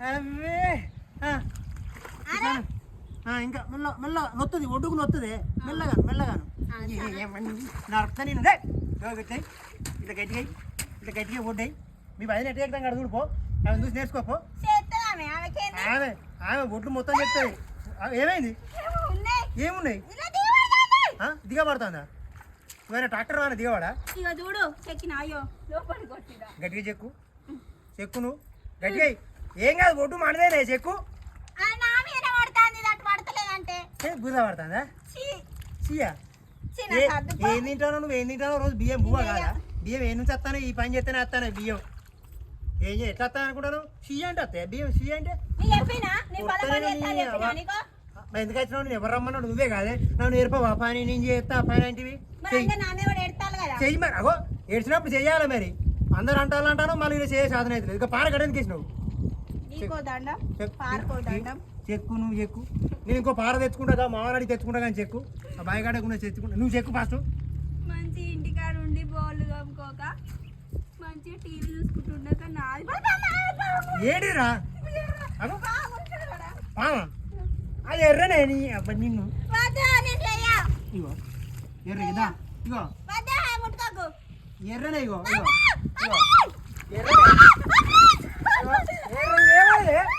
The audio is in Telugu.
అవే ఇంకా మెల్ల మెల్ల నొత్తది ఒడ్డుకు నొత్తది మెల్లగాను మెల్లగాను నరకుతా నేను గట్టాయి ఇట్లా గట్టిగా ఇట్లా గట్టిగా ఒడ్డాయి మీ పైన ఎట్లా ఎక్కుతాం కదా చూడుపో ఆమె చూసి నేర్చుకోపో ఆమె ఆమె ఒడ్లు మొత్తం చెప్తాయి ఏమైంది ఏమున్నాయి దిగబడుతుందా నువ్వేనా ట్రాక్టర్ వాడినా దిగవాడా చూడు గట్టిగా చెక్కు చెక్కు నువ్వు గట్టిగా ఏం కాదు ఒడ్డు మనదేనే చెక్కు బురద పడుతుందా చీయా ఏం తింటావు నువ్వు ఏం తింటావు రోజు బియ్యం బువ్వ కాదా బియ్యం ఏం నుంచి వస్తాను ఈ పని చేస్తేనే వస్తాను బియ్యం ఏం ఎట్లా వస్తాను అనుకుంటాను షీ అంటే వస్తాయి బియ్యం షీ అంటే ఎందుకు వచ్చినావు నేను ఎవరు రమ్మన్నాడు నువ్వే కాదే నన్ను నేర్పవా పని నేను చేస్తా పని ఏంటివి చెయ్యి మరి అగో ఏడ్చినప్పుడు చెయ్యాలి మరి అందరు అంటాను మళ్ళీ చేసే సాధన అవుతుంది ఇక పార గడనికి వేసినావు చెక్కు నువ్వు చెక్కు నేను ఇంకో పార తెచ్చుకుంటా మావాడి తెచ్చుకుంటా కానీ చెక్కు ఆ బాయిగాడ కూడా తెచ్చుకుంటా నువ్వు చెక్కు ఫస్ట్ మంచి ఇంటికాడ ఉండి బోళ్ళు కమ్ముకోక మంచిగా టీవీ చూసుకుంటుండక నాది ఏడిరా అది ఎర్రనే నీ అబ్బా నిన్ను ఇగో ఎర్ర ఇదా ఇగో ఎర్రనే ఇగో ఇగో ఎర్ర